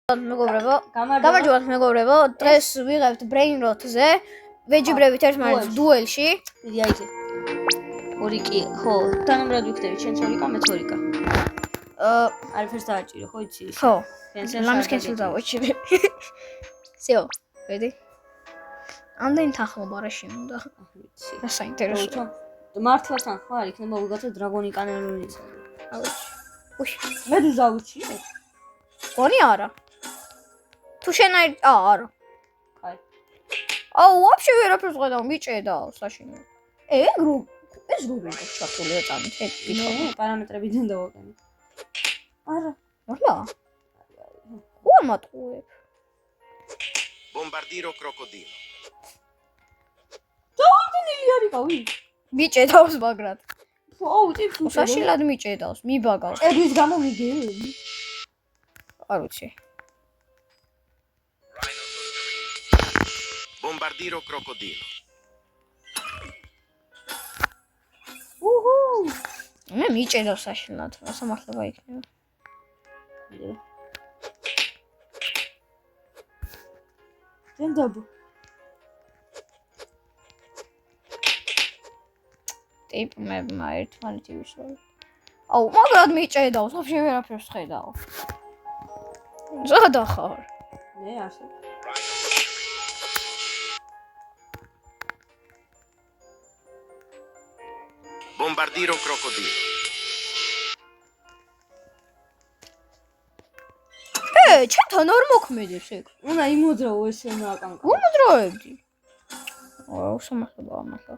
მეგობრებო, გამარჯობათ მეგობრებო, დღეს ვიღებთ brain rot-ზე, ვეჯიბრებით ერთმანეთს დუელში. დიდი აიზე. ორი კი, ხო, თანამრად ვიქნებით, შენ ცოლიკა, მე ცოლიკა. არაფერს დააჭირო, ხო იცი? ხო. ლამის კენსელ დავაჭირე. всё, ready? ამდენ თანხმობა რა შემოდა. ვიცი. რა საინტერესოა. მართლა თანხმა არ იქნება ვიღაცა დრაგონი კანონიც. უშ, მედუზა უჩი? გონი არა. თუ შენაირ არა. კაი. აუ, вообще ვერაფერს ხედავ, მიჭედაო საშინო. ეს როგორ ჩართულია წამით? ნუ, პარამეტრებიდან დავაკენე. არა. არა. ხო მატყუებ. Bombardiro crocodilo. დაუდგენელი არის ყავი. მიჭედავს მაგრად. აუ, ტიპი. საშინლად მიჭედავს, მიბაგავს. ების გამო მიგელი. არ ვიცი. Bombardiro crocodilo. უჰუ. მე მიჭედავს საშინლად, სამართლება იქნება. დაბო. ტიპმა ერთმანეთი ვისვარ. აუ, მაგრად მიჭედავს, вообще ვერაფერს ხედავ. ზადა ხარ. მე ასე. Bombardiro crocodilo. ჩემთან არ მოქმედებს ეგ. უნდა იმოძრაო ეს ენა აკანკა. უმოძრაებდი. აუ, სამართლებაა მართლა.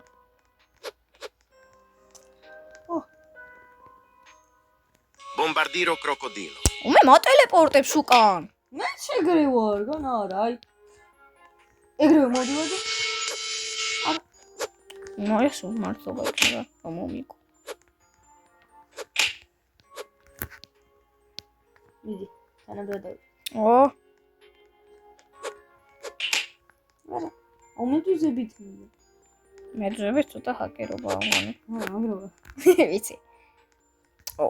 Bombardiro crocodilo. მე მატელეპორტებს უკან. მე შეგრევარ, განა არა, აი. ეგრევე მოდივარ. ნუ ეს მართლობა იქნება, მომიკო. მიდი, თანაბრად. ო. არა. ომედუზებით. მედუზები ცოტა ჰაკერობაა მგონი. აგროვა. ვიცი. ო.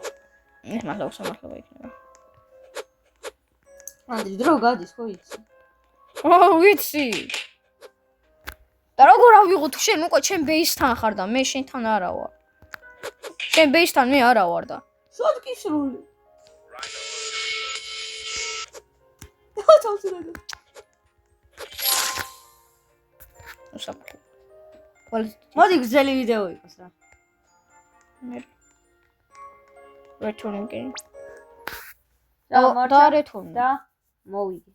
ეს მართლა სამართლობა იქნება. ანდრი დრო გადის, ხო იცი? ო, ვიცი. და როგორ ავიღო თუ შენ უკვე ჩემ ბეისთან ხარ და მე შენთან არა ვარ. შენ ბეისთან მე არა ვარ და. შოთკის როლი. თავსურაგა. უსაფრთხო. მოდი გზელი ვიდეო იყოს რა. მე return game. და return. და მოვიდე.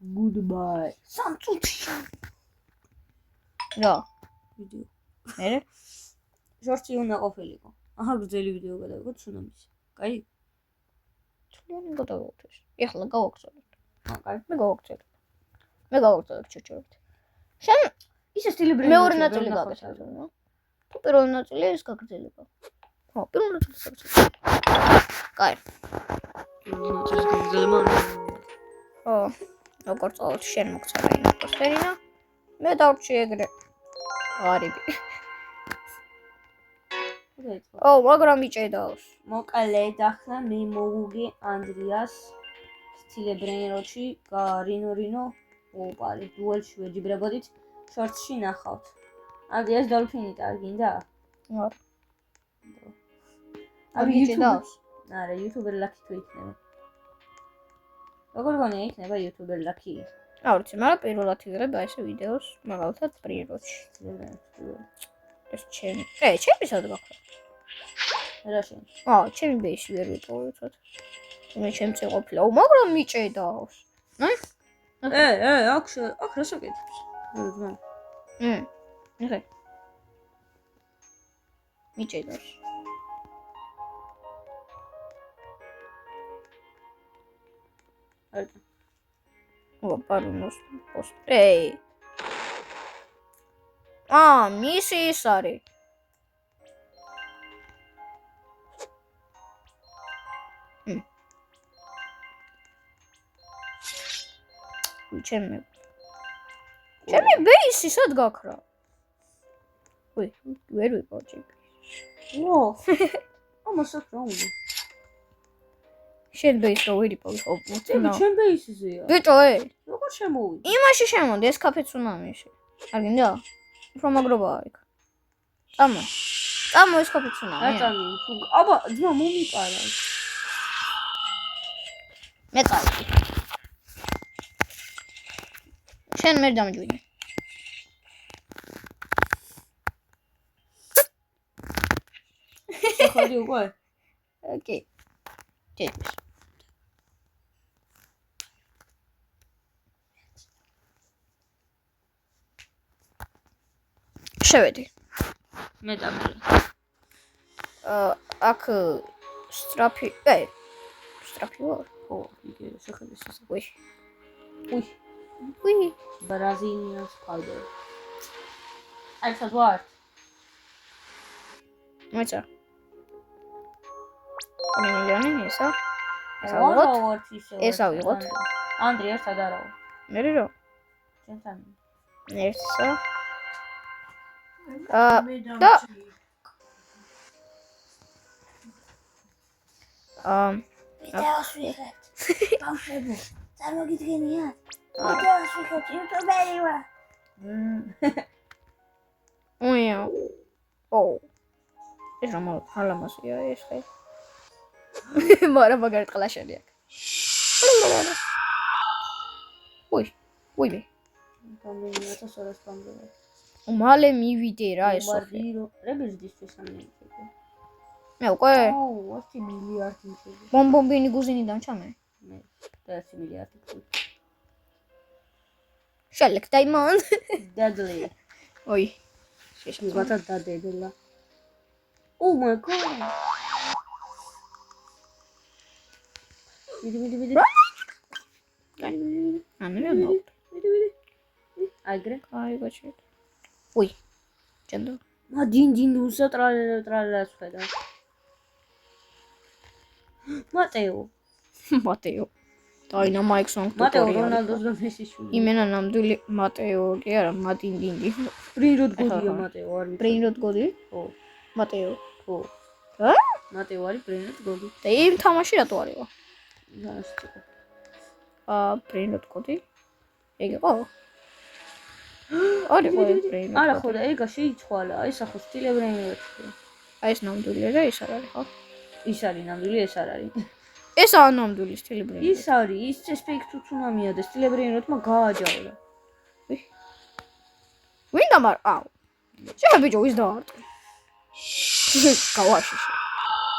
Goodbye. სამწუთში. რა? ვიდეო. მე? ჟორჯი უნდა ყოფილიყო. აჰა, გზელი ვიდეო გადავიღო ცუნამის. კაი? თვლიანი გადავიღოთ. ეხლა გავაგრძელებთ. კაი. მე გავაგრძელებ ჩოჩორით. შენ ისე სტილები მეორე ნაწილი გაგაცნობ, ნო? თუ პირველი ნაწილი ის გაგრძელება. ხო, პირველი ნაწილი გაგრძელება. კაი. ნაწილის გაგრძელება. ხო. როგორც ყოველთვის შენ მოგწევი ინფოსფერინა. მე დავრჩი ეგრე. ღარიბი. ო, მაგრამ მიჭედავს. მოკლედ ახლა მე მოვუგე ანდრიას სტილებრენეროში რინო ოპარი დუელში ვეჯიბრებოდით შორტში ნახავთ. ანდრიას დოლფინი ტარგინდა? არა. აი მიჭედავს. არა, იუთუბერ ლაკი თუ იქნება. როგორ გონია იქნება იუთუბერ ლაკი? არ ვიცი, მაგრამ პირველად იღებ აი ესე ვიდეოს, მაგალითად პრიროჩი. ეს ჩემი. ჩემი სად გაქვს? რა შენ? ჩემი ბეისი ვერ ვიტოვე ცოტა. მე ჩემზე ყოფილა. მაგრამ მიჭედავს. აქ რა შეკეთებს? ნახე. მიჭედავს. არა. პარუნოს პოსტ. მისი ის არის. ჩემი ბეისი სად გაქრა? ვერ ვიპოვე. ო. ამას რა უნდა? შენ ბეის რო ვირიპოვი ხო? წები ჩემ ბეისზეა. ბიჭო, როგორ შემოვიდი? იმაში შემოდი, ეს კაფეც უნდა მიში. არ გინდა? უფრო მაგრობაა იქ. წამო ეს კაფეც უნდა. აწამი. აბა, ძმა მომიყარა. მე წავდი. შენ მე დამჯვიდე. ხოდი უკვე? ოკეი. ჯეჭვის. შევედი. მე დამჯერ. აქ სტრაფი ვარ. ო, იგივე შეხედე შესაძლოა. უი. უი, უი. ბრაზილიას ფალდე. აი საძვარ. მოიცა. ორი მილიონი ესა. ეს ავიღოთ. ანდრე ერთად არავა. მე რო? ჩემთან. ესა. ვიდეოს ვიღებთ. ბავშვებო, წარმოგიდგენიათ? ვიდეოს ვიღებთ, იუტუბერი ვარ. უია. ო. ეს რა მალამასია ეს ხე. მაგრამ ყლაშენი აქ. უი. უი. გამენიათა სორას გამბერა. მალე მივიდე რა ეს. ბომბარდირო. რებერდისთვის ამიეთე. მე უკვე? აუ, 1 მილიარდი მშვიდე. ბომბინი გუზინიდან ჩამე. მე 1 მილიარდი ხუთი. შალეკ დაიმონდ. დადლი. ოი. შეშმათა დადებელა. Oh my god. ვიდი. ანერემო. ვიდი. აგრე. აი გაჩი. უი. ჯანდო. დინ უსა ტრალას ხედა. მატეო. დაინამაიქ სონგ მატეო რონალდოს და მესის შვილი. იმენა ნამდვილი მატეო კი არა, მატინდინდი. ბრინროდ გოდია მატეო არ ვიცი. ბრინროდ გოდი? ო. მატეო. ო. რა? მატეო არის ბრინროდ გოდი. და იმ თამაში რატო არისო? გასწორ. ბრინროდ გოდი? ეგ იყო? არის ბრინროდ. არა ხო და ეგა შეიცვალა, ეს ახო სტილებრენია. აი ეს ნამდვილი და ის არ არის ხო? ის არის ნამდვილი, ეს არ არის. ესაა ნამდვილი სტილებრენი. ის არის, ის სპეიქ თუცუნამია და სტილებრენიოთმა გააჯავლა. ვინდა მარ? აუ. შენ ბიჭო ის დაარტყი. გავაშიშე.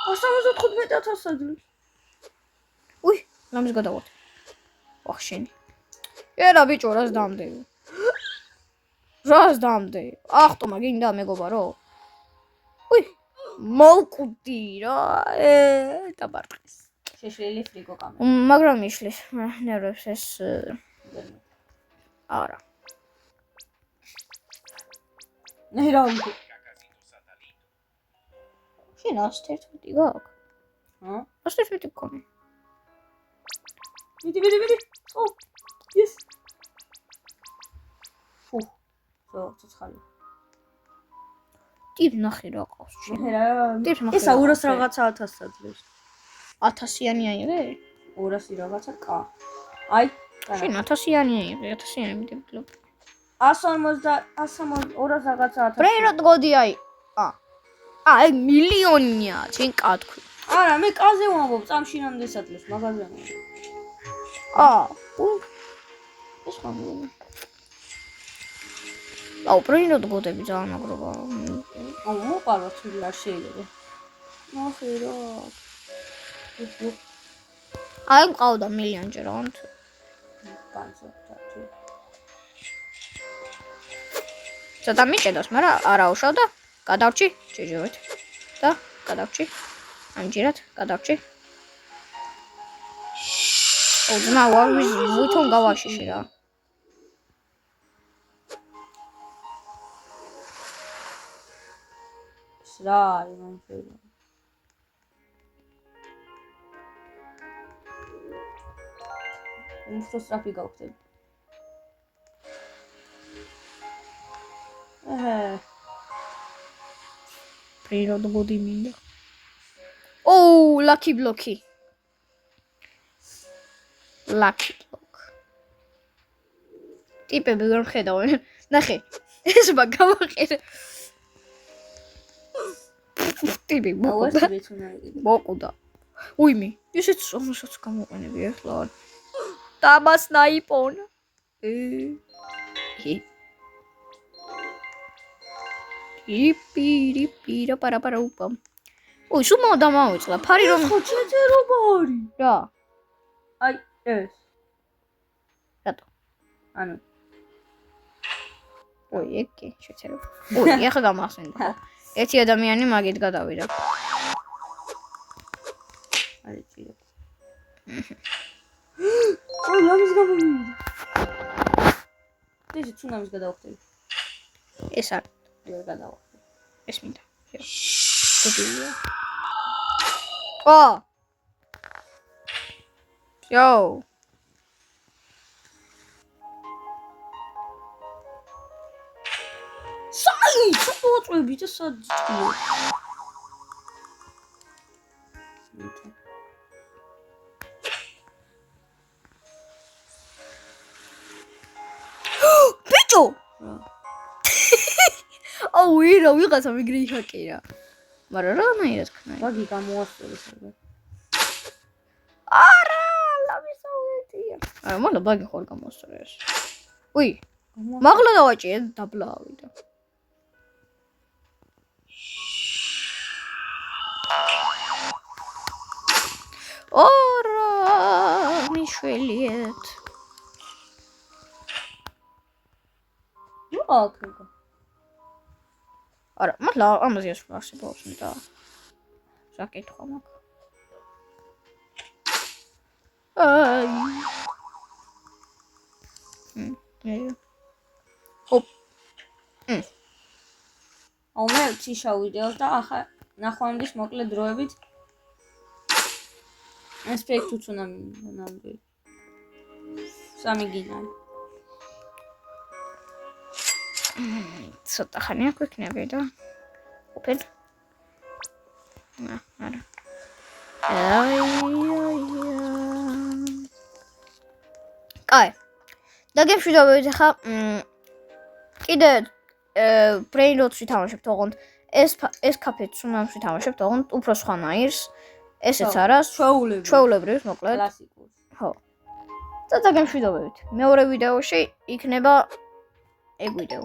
175,000 აძლევს. უი, ლამის გადავართ. ვახ შენი. ერა ბიჭო, რას დამდეო? რას დამდე? ახტომა გინდა მეგობარო? უი, მოვკვდი რა. დაბარტყეს. შეშლილი ფრიგო კამერა. მაგრამ იშლის ნერვებს ეს არა. ნე რა უკვე. შენ 111 გაქვს? ჰა? 111 გქონი. ვიდი. ო, yes. ფუ. ცოცხალი. ტიპ ნახე რა ყავს შენ. ტიპს ნახე. ესა 200 რაღაცა 1000 აძლევს. 1000-იანი აიღე? 200 რაღაცა კა. აი, შენ 1000-იანი აიღე, 1000-იანი მიდებლო. 150 200 რაღაცა 1000. ბრეიროდ გოდი აი. აი მილიონია, შენ კათქვი. არა, მე კაზე ვამბობ, წამშინამდე საძლევს, მაგაზე. ეს ხომ. აუ, ბრეიროდ გოდები ძალიან მაგრობა. აუ, მოყარო ცუდი არ შეიძლება. ნახე რა. აი მყავდა მილიონჯერ ანთ. განსაკუთრებით. ცოტა მიჭედოს, მაგრამ არა უშავდა. გადავრჩი, ჯეჯოვეთ. და გადავრჩი. ამჯერად გადავრჩი. ო, ძმა, ვითომ გავაშიშე რა. რა არის მომწევი? უფრო სწრაფი გავხდები. ბრეიროდ გოდი მინდა. ოუ, ლაკი ბლოკი. Lucky block. ტიპები ვერ ხედავენ. ნახე. ეს მაგავაყირე. ტიპი მოკვდა. უიმი, ისეც რომელსაც გამოყენები ახლა. დამას ნაიპონ. იპირა პარა უპა. ой, სულ დამავიწყდა. ფარი რომ ხო ჩეჩერობა არის. რა? აი, ეს. რატო? ანუ ой, ეკი, შეცერება. ой, ეხლა გამახსენდა. ერთი ადამიანი მაგით გადავიდა. არის ჭირო. ой, ლამის გამომივიდა. ეს ცუნამის გადავხტები. ეს არ ვერ გადავხტები. ეს მინდა. დებილია. ო! Yo. Sai, წუწუები და საძიო. ბიჭო. აუ, ირა ვიღაცა მიგრი ჰაკერა. მაგრამ რანაირად ხნა? ბაგი გამოასწორე საერთოდ. არა, ლამისაუეთია. არა, მოდა ბაგი ხარ გამოასწორეს. უი, მაგლა დავაჭიე დაბლავიდა. ორა, მიშველიეთ. ნუ აკრება. არა, მართლა ამაზე არსებობს და საკითხვა მაქვს. აი. ჰოპ. აუ მე ჩიშავ ვიდეოს და ახლა ნახვამდის მოკლე დროებით ეს პროექტ უცუნამი ნამდვილი. სამი გინარი. ცოტა ხანი აქვექნები და ოპენ. არა. კაი. დაგემშვიდობებით ახლა კიდე ბრეინროტს ვითამაშებთ ოღონდ ეს კაფეც უნამში თამაშებთ ოღონდ უფრო სხვანაირს ესეც არა ჩვეულებრივს მოკლედ კლასიკურს. ხო. და დაგემშვიდობებით. მეორე ვიდეოში იქნება ეგ ვიდეო.